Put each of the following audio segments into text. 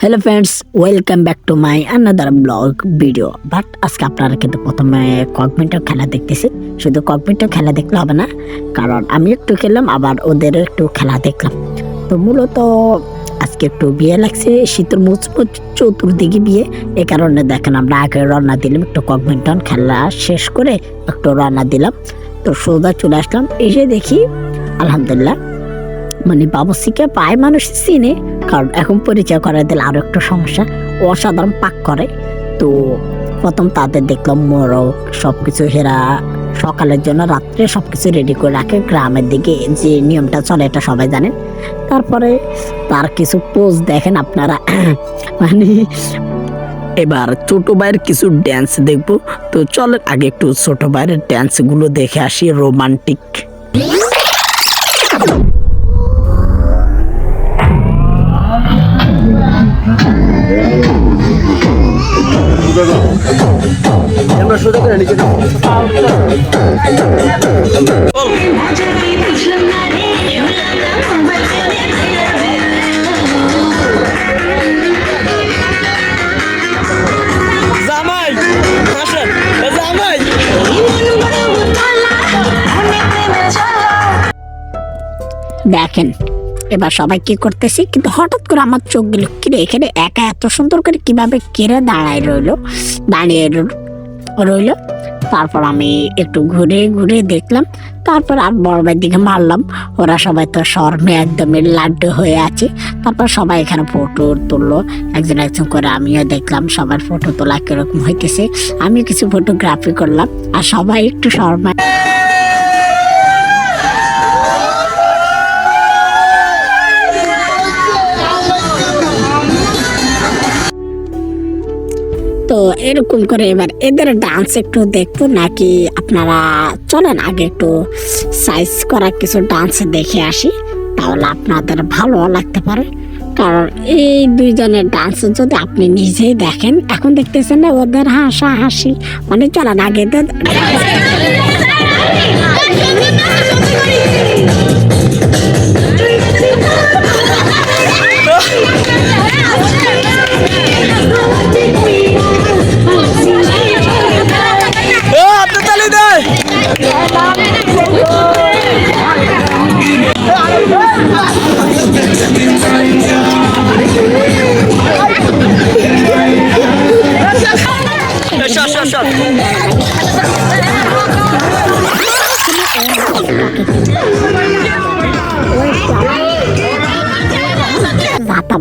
Hello friends, welcome back to my another blog video. But আজকে আপনারা কিন্তু প্রথমে ককপিটের খেলা দেখতেছি। শুধু ককপিটের খেলা দেখলে হবে না, কারণ আমি একটু খেললাম আবার ওদেরও একটু খেলা দেখলাম। তো মূলত আজকে একটু বিয়ে লাগছে, শীতের মুচমুচ চতুর্দিকে বিয়ে। এই কারণে দেখেন আমরা আগে রওনা দিলাম, একটু ককপিটন খেলা শেষ করে একটু রওনা দিলাম। তো সোজা চলে আসলাম, এসে দেখি আলহামদুলিল্লাহ মানে বাবুসিকে প্রায় মানুষ চিনে, কারণ এখন পরিচয় করে দিলে আরো একটু সমস্যা। অসাধারণ পাক করে। তো প্রথম তাদের দেখলাম মোরগ সবকিছু হেরা সকালের জন্য রাত্রে সবকিছু রেডি করে রাখে। গ্রামের দিকে যে নিয়মটা চলে এটা সবাই জানেন। তারপরে তার কিছু পোজ দেখেন আপনারা মানে এবার ছোট ভাইয়ের কিছু ড্যান্স দেখবো। তো চলেন আগে একটু ছোট ভাইয়ের ড্যান্স গুলো দেখে আসি, রোমান্টিক। দেখেন এবার সবাই কি করতেছি, কিন্তু হঠাৎ করে আমার চোখ গেল কিরে এখানে একা এত সুন্দর করে কিভাবে কেড়ে দাঁড়িয়ে রইল। তারপর আমি একটু ঘুরে ঘুরে দেখলাম, তারপর আর বড়বার দিকে মারলাম। ওরা সবাই তো শর্মে একদমই লাড্ডু হয়ে আছে। তারপর সবাই এখানে ফটো তুললো একজন একজন করে, আমিও দেখলাম সবার ফটো তোলা কিরকম হইতেছে। আমি কিছু ফটোগ্রাফি করলাম আর সবাই একটু শর্মায়। তো এরকম করে এবার এদের ডান্স একটু দেখবো নাকি আপনারা চলেন আগে একটু সাইজ করা কিছু ডান্স দেখে আসি, তাহলে আপনাদের ভালো লাগতে পারে। কারণ এই দুইজনের ডান্স যদি আপনি নিজেই দেখেন, এখন দেখতেছেন না ওদের হাসা হাসি, মানে চলেন আগে এদের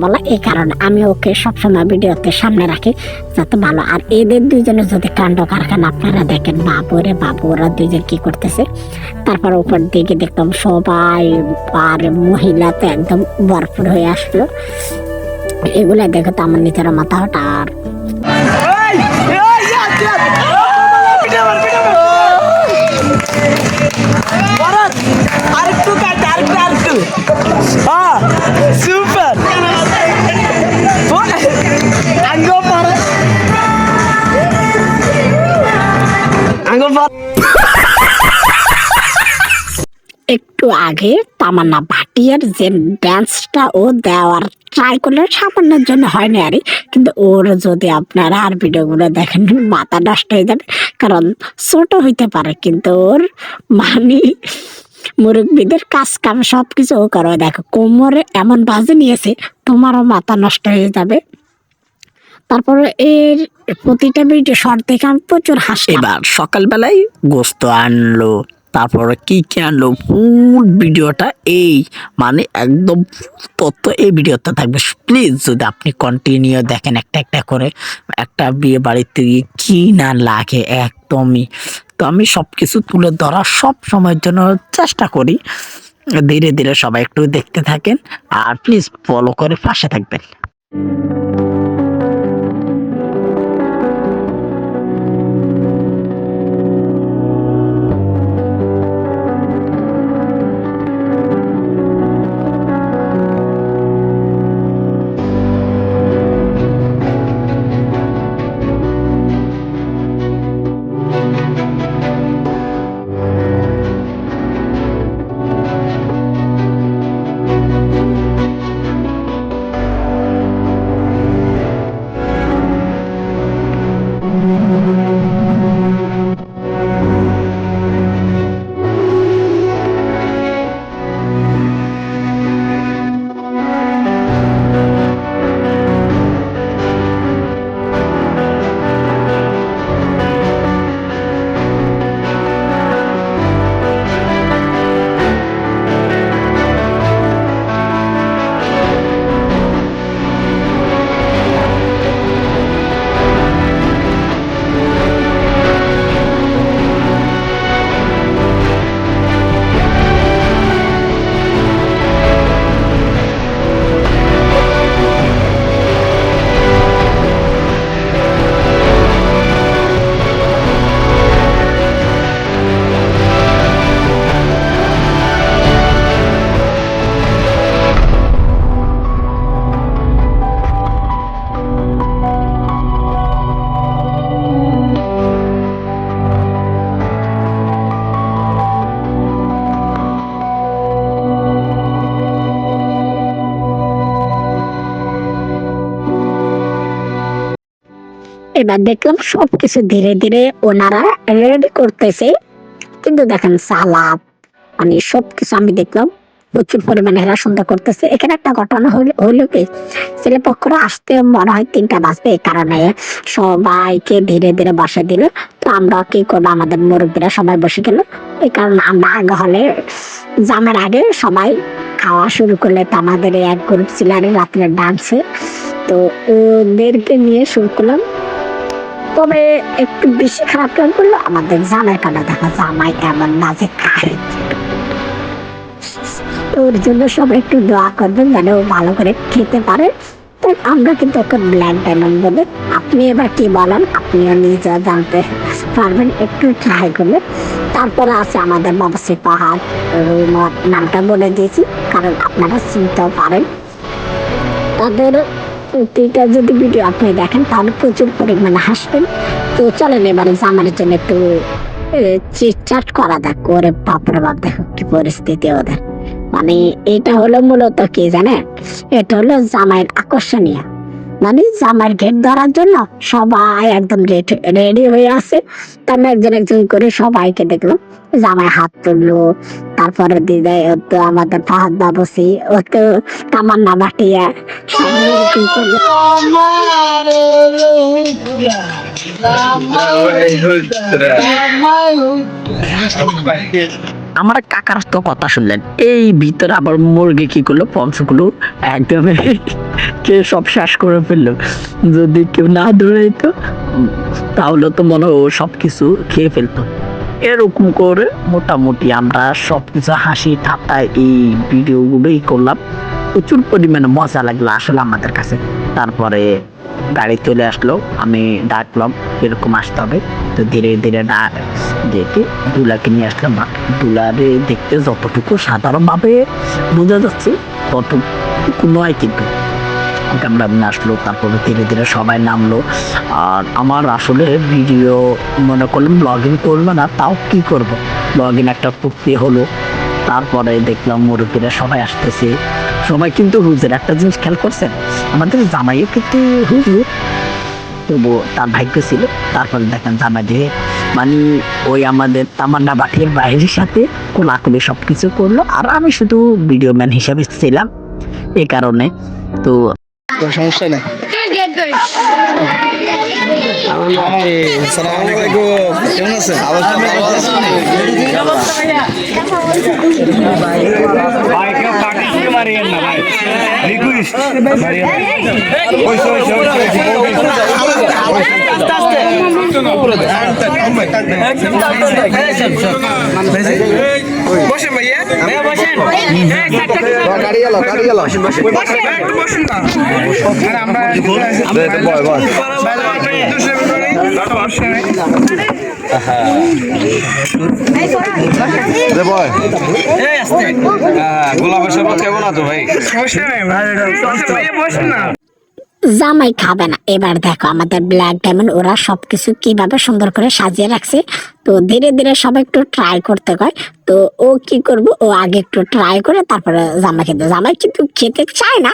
বলা। এই কারণে আমি ওকে সবসময় ভিডিওতে সামনে রাখি যাতে ভালো। আর এদের দুইজনে যদি কাণ্ড কারখানা আপনারা দেখেন, বাবুরে বাবু ওরা দুইজন কি করতেছে। তারপর উপর দিকে দেখতাম সবাই আর মহিলাতে একদম ভরপুর হয়ে আসলো। এগুলা দেখে তো আমার নিজের মাথা হঠাৎ একটু আগে তামান্না ভাটিয়ার যে ডান্সটা ও দেওয়ার ট্রাই করলে সামান্যের জন্য হয়নি আরে, কিন্তু ওর যদি আপনারা আর ভিডিওগুলো দেখেন মাথা নষ্ট হয়ে যাবে। কারণ ছোট হইতে পারে কিন্তু ওর মানে মুরব্বীদের কাজ কাম সবকিছু ও করে। দেখো কোমরে এমন বাজে নিয়েছে তোমারও মাথা নষ্ট হয়ে যাবে। তারপরে এর প্রতিটা ভিডিও শর্ট দেখে আমি প্রচুর হাসি। এবার সকালবেলায় গোস্ত আনলো, তারপরে কি কি আনলো, ফুল ভিডিওটা এই মানে একদম তথ্য এই ভিডিওতে থাকবে। প্লিজ যদি আপনি কন্টিনিউ দেখেন একটা একটা করে, একটা বিয়ে বাড়িতে গিয়ে কি না লাগে একদমই। তো আমি সব কিছু তুলে ধরার সব সময়ের জন্য চেষ্টা করি। ধীরে ধীরে সবাই একটু দেখতে থাকেন আর প্লিজ ফলো করে পাশে থাকবেন। এবার দেখলাম সবকিছু ধীরে ধীরে ওনারা রেডি করতেছে, কিন্তু দেখেন সালাদ মানে সবকিছু আমি দেখলাম প্রচুর পরিমাণে হেরা সুন্দর করতেছে। এখানে একটা ঘটনা হইলো কি, ছেলে পক্ষরা আসতে মনে হয় 3টা বাজবে, এই কারণে সবাইকে ধীরে ধীরে বসে দিল। তো আমরা কি করবো, আমাদের মুরব্বীরা সবাই বসে গেল, এই কারণে আমরা আগে হলে জামের আগে সবাই খাওয়া শুরু করলে। তো আমাদের এক গ্রুপ ছিল আর রাত্রে ডান্সে, তো ওদেরকে নিয়ে শুরু করলাম। তবে একটু বেশি খারাপ করলো আমাদের জামাই কাটা, দেখা জামাই এমন নাচে খায়, ওর জন্য সবাই একটু দোয়া করবেন যেন ও ভালো করে খেতে পারে। তো আমরা কিন্তু এখন ব্ল্যাক ডায়মন্ড বলে, আপনি এবার কি বলেন, আপনিও নিজে জানতে পারবেন, একটু ট্রাই করলে। তারপরে আছে আমাদের বাবাসী পাহাড়, নামটা বলে দিয়েছি কারণ আপনারা চিনতেও পারেন। তাদের প্রতিটা যদি ভিডিও আপনি দেখেন তাহলে প্রচুর পরিমাণে হাসবেন। তো চলেন এবারে জামার জন্য একটু চিটচাট করা দেখ। ওরে বাপরে বাপ, দেখো কি পরিস্থিতি ওদের। মানে এটা হলো মূলত কি জানেন, এটা হলো জামাইয়ের আকর্ষণীয়, মানে জামাইয়ের গেট ধরার জন্য সবাই একদম রেডি হয়ে আছে। তার একজন একজন করে সবাইকে দেখলাম, জামাই হাত তুললো, তারপরে দিদা তো আমাদের ফাহাদ বাবুসি, ও তো তামান্না ভাটিয়া আমার কাকার তো কথা শুনলেন, এই ভিতরে আবার মুরগি কি করলো, পঞ্চগুলো একদম কে সব শেষ করে ফেললো। যদি কেউ না দৌড়াইতো তাহলে তো মনে হয় ও সবকিছু খেয়ে ফেলতো। এরকম করে মোটামুটি আমরা সবকিছু হাসি ঠাট্টায় এই ভিডিওগুলোই করলাম। প্রচুর পরিমাণে মজা লাগলো আসলে আমাদের কাছে। তারপরে গাড়ি চলে আসলো, আমি ডাকলাম এরকম আসতে হবে। তো ধীরে ধীরে দেখে দুলাকে নিয়ে আসলাম। দুলারে দেখতে যতটুকু সাধারণভাবে বোঝা যাচ্ছে ততটুকু নয়, কিন্তু আমরা আসলো। তারপরে ধীরে ধীরে সবাই নামলো। আর আমার আসলে ভিডিও মনে করলাম ব্লগিং করবো না, তাও কি করব, ব্লগিং একটা করতে হলো। তারপরে দেখলাম মুরব্বীরা সবাই আসতেছে, সবাই কিন্তু হুজুর। একটা জিনিস খেয়াল করছেন, আমাদের জামাইও কিন্তু হুজুর, তবু তার ভাগ্য ছিল। তারপরে দেখেন জামাই দিয়ে মানে ওই আমাদের তামান্না বাটির বাইরের সাথে কোলাকুলি সবকিছু করলো, আর আমি শুধু ভিডিও ম্যান হিসাবে ছিলাম এই কারণে। তো সমস্যা নাই। কেমন আছেন? বসেন ভাইয়া, গাড়ি গেল গোলাপের সব কেমন আছো ভাই? জামাই খাবে না। এবার দেখো আমাদের ব্ল্যাক ডায়মন্ড ওরা সবকিছু কিভাবে সুন্দর করে সাজিয়ে রাখছে। তো ধীরে ধীরে সব একটু ট্রাই করতে হয়। তো ও কি করবো, ও আগে একটু ট্রাই করে তারপরে জামাই খেতে, জামাই কিন্তু খেতে চায় না,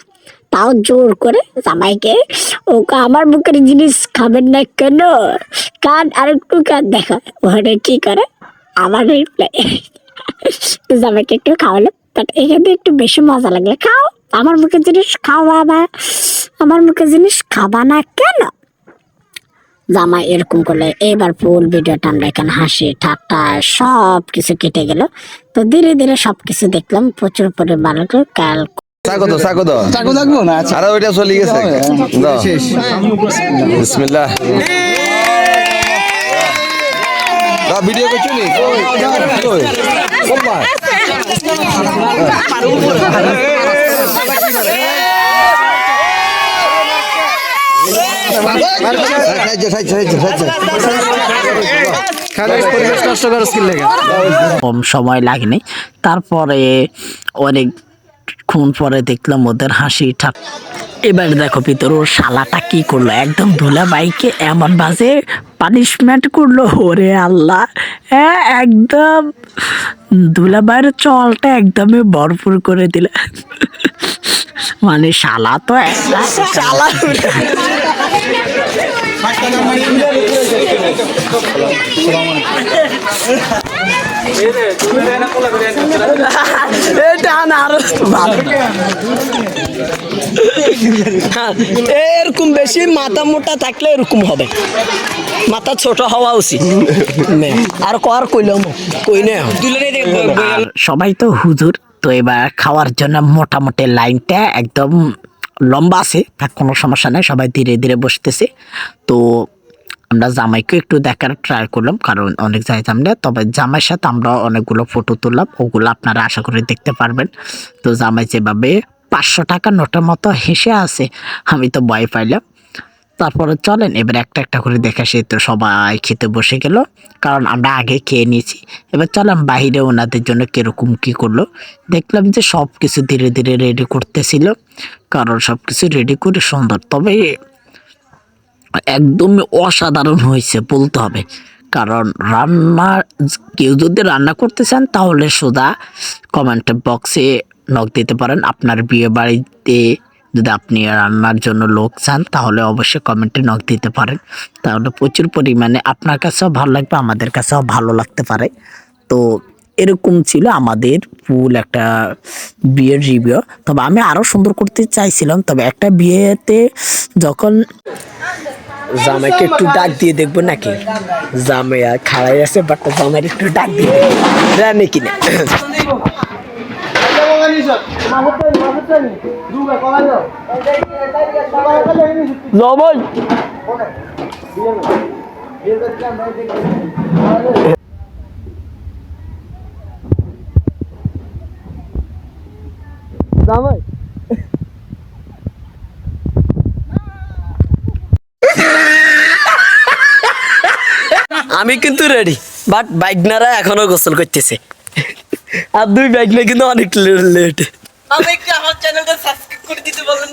তাও জোর করে জামাইকে, ওকে আমার বুকের জিনিস খাবেন না কেন, কান আর একটু কান, দেখো ওখানে কি করে আমার রিপ্লাই। জামাইকে একটু খাওয়ালো, বাট এখানে একটু বেশি মজা লাগলে, খাও আমার মুখের জিনিস খাওয়া, বা আমার মুখে জিনিস খাবা না কেন। জামাই এরকম করলে এবার ফুল ভিডিওটা আমরা এখানে হাসি ঠাট্টা সব কিছু কেটে গেল। তো ধীরে ধীরে সবকিছু দেখলাম, প্রচুর পরিমাণে কাল চাকু থাকবো না। আচ্ছা, আরে ওইটা চলে গেছে। বিসমিল্লাহ। ভিডিও করছো নি? কম সময় লাগেনি। তারপরে অনেকক্ষণ পরে দেখলাম ওদের হাসি ঠাট্টা। এবার দেখো ভিতর ওর শালাটা কি করলো, একদম ধুলা বাইকে এমন বাজে পানিশমেন্ট করলো, ওরে আল্লাহ। হ্যাঁ, একদম ধুলা বাইরের চলটা একদমই ভরপুর করে দিল। মানে শালা তো একটা শালা এটা না আরো এরকম বেশি মাথা মোটা থাকলে এরকম হবে, মাথা ছোট হওয়া উচিত। আর কর কইলাম কই না সবাই তো হুজুর, তো এবার খাওয়ার জন্য মোটামুটি লাইনটা একদম লম্বা আছে, তার কোনো সমস্যা নেই, সবাই ধীরে ধীরে বসতেছে। তো আমরা জামাইকে একটু দেখার ট্রাই করলাম, কারণ অনেক যাইতাম না, তবে জামাইয়ের সাথে আমরা অনেকগুলো ফটো তুললাম, ওগুলো আপনারা আশা করি দেখতে পারবেন। তো জামাই যেভাবে 500 টাকা নোটের মতো হেসে আছে, আমি তো ভয় পাইলাম। তারপরে চলেন এবার একটা একটা করে দেখে আসি। তো সবাই খেতে বসে গেল, কারণ আমরা আগে খেয়ে নিয়েছি। এবার চলাম বাইরে ওনাদের জন্য কিরকম কি করলো, দেখলাম যে সব কিছু ধীরে ধীরে রেডি করতেছিল, কারণ সব কিছু রেডি করে সুন্দর, তবে একদমই অসাধারণ হয়েছে বলতে হবে। কারণ রান্না কেউ যদি রান্না করতে চান তাহলে সোজা কমেন্ট বক্সে নক দিতে পারেন। আপনার বিয়ে বাড়িতে যদি আপনি রান্নার জন্য লোক চান তাহলে অবশ্যই কমেন্টে নক দিতে পারেন, তাহলে প্রচুর পরিমাণে আপনার কাছেও ভালো লাগবে, আমাদের কাছেও ভালো লাগতে পারে। তো এরকম ছিল আমাদের ফুল একটা বিয়ের রিভিউ। তবে আমি আরও সুন্দর করতে চাইছিলাম, তবে একটা বিয়েতে যখন জামাইকে একটু ডাক দিয়ে দেখবো নাকি, জামাই খাড়াই আছে, বাট জামাইয়ের একটু ডাক দিয়ে রানে কিনা জামাই জামাই আমি কিন্তু রেডি, বাট বাইকনারা এখনো গোসল করতেছে, আর দুই বাইকনা কিন্তু অনেক লেট।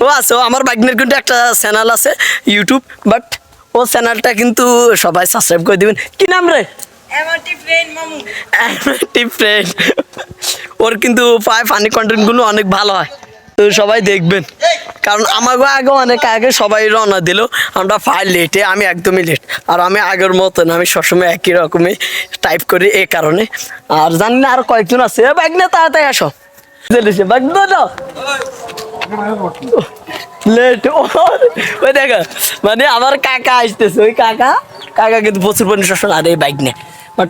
ও আছে, আমার বাইকনের কিন্তু একটা চ্যানেল আছে ইউটিউব, বাট ও চ্যানেলটা কিন্তু সবাই সাবস্ক্রাইব করে দিবেন। কি নাম রে? ফ্রেন্ড। ওর কিন্তু ফানি কন্টেন্ট গুলো অনেক ভালো হয়, তো সবাই দেখবেন। কারণ আমাকে আগে অনেক আগে সবাই রওনা দিল, আমরা ফাইল লেটে, আমি একদমই লেট। আর আমি আগের মতন আমি সবসময় একই রকমই টাইপ করি, এই কারণে। আর জানি না আর কয়েকজন আছে, বাইক না তাড়াতাড়ি আসো, বাইক না লেট। ওই দেখা মানে আমার কাকা আসতেছে, ওই কাকা কিন্তু প্রচুর পরিমাণে সবসময় আর এই বাইক নেই, বাট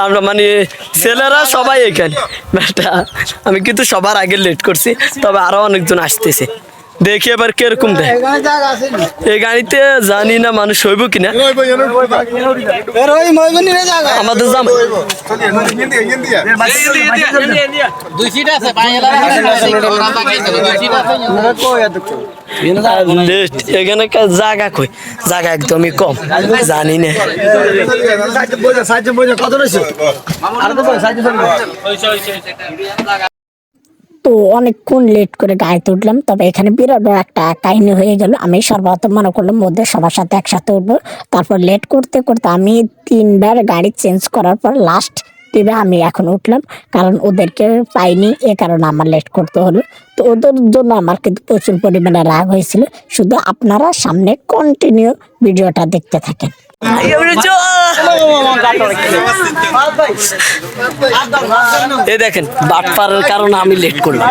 আমরা মানে ছেলেরা সবাই এখানে। আমি কিন্তু সবার আগে লেট করছি, তবে আরো অনেকজন আসতেছে, দেখি এবার কিরকম দেয়। এই গাড়িতে জানি না মানুষ হইব কিনা, আমাদের এখানে জায়গা কই, জায়গা একদমই কম, জানি না। তো অনেকক্ষণ লেট করে গাড়িতে উঠলাম, তবে এখানে বিরাট বড় একটা কাহিনী হয়ে গেল। আমি সর্বপ্রথম মনে করলাম মধ্যে সবার সাথে একসাথে উঠবো, তারপর লেট করতে করতে আমি 3বার গাড়ি চেঞ্জ করার পর লাস্ট টিপে আমি এখন উঠলাম, কারণ ওদেরকে পাইনি, এ কারণে আমার লেট করতে হলো। তো ওদের জন্য আমার কিন্তু প্রচুর পরিমাণে রাগ হয়েছিল। শুধু আপনারা সামনে কন্টিনিউ ভিডিওটা দেখতে থাকেন। এই দেখেন বাটপারের কারণে আমি লেট করলাম,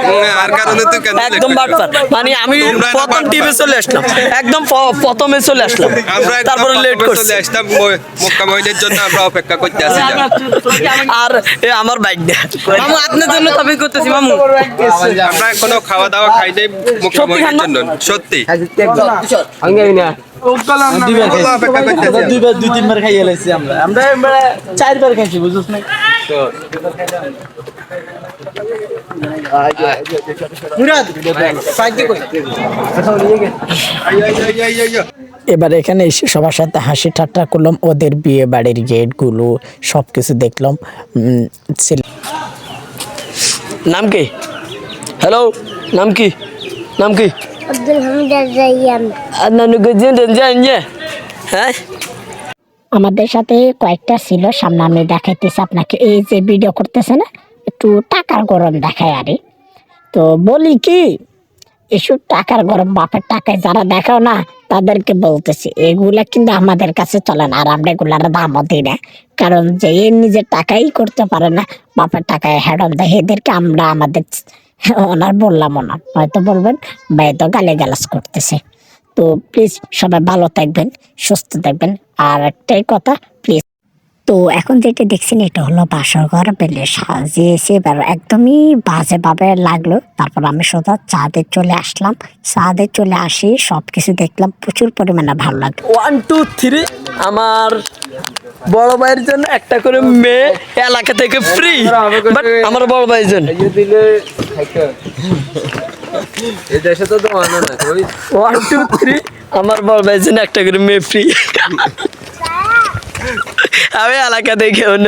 একদম বাটপার, মানে আমি প্রথম টিভি চলে আসলাম, একদম প্রথমে চলে আসলাম, তারপরে লেট করছি আমরা অপেক্ষা করতে আছি। আর আমার বাইক দেয় মামু আপনার জন্য তবে করতেছি মামু, আমরা এখনো খাওয়া দাওয়া খাই নাই মুক্কা মহিলার জন্য, সত্যি দুই 3বার খাইয়ে লাইছি আমরা 4বার খাইছি, বুঝছ না? এবার এখানে এসে সবার সাথে হাসি ঠাট্টা করলাম, ওদের বিয়ে বাড়ির গেটগুলো সব কিছু দেখলাম। নাম কি? হ্যালো, নাম কি? নাম কি? হ্যাঁ, আমাদের সাথে কয়েকটা ছিল, সামনে আমি দেখাইতেছি আপনাকে। এই যে ভিডিও করতেছে না, একটু টাকার গরম দেখায় আরে। তো বলি কি, এসব টাকার গরম বাপের টাকায় যারা দেখাও না তাদেরকে বলতেছি এগুলা কিন্তু আমাদের কাছে চলে না, আর আমরা এগুলার দামও দিই না। কারণ যে এ নিজের টাকাই করতে পারে না, বাপের টাকায় হেডন দেয়, এদেরকে আমরা আমাদের ওনার বললাম না, হয়তো বলবেন ভাই তো গালি গালাজ করতেছে। তো প্লিজ সবাই ভালো থাকবেন, সুস্থ থাকবেন। আর একটাই কথা, প্লিজ। তো এখন যেটা দেখছেন এটা হলো বাসর ঘর বেলে সাজিয়েছে, এবার একদমই বাজে ভাবে লাগলো। তারপর আমি সোজা চাঁদে চলে আসলাম, চাঁদে চলে আসি সবকিছু দেখলাম, প্রচুর পরিমাণে ভালো লাগলো। 1 2 3 আমার বড় ভাইয়ের জন্য একটা করে মেয়ে এলাকা থেকে ফ্রি, বাট আমার বড় ভাইয়ের জন্য এই দেশে তো মানে না 1 2 3 আমার বড় ভাইয়ের জন্য একটা করে মেয়ে ফ্রি। আমি এলাকা দেখে অন্য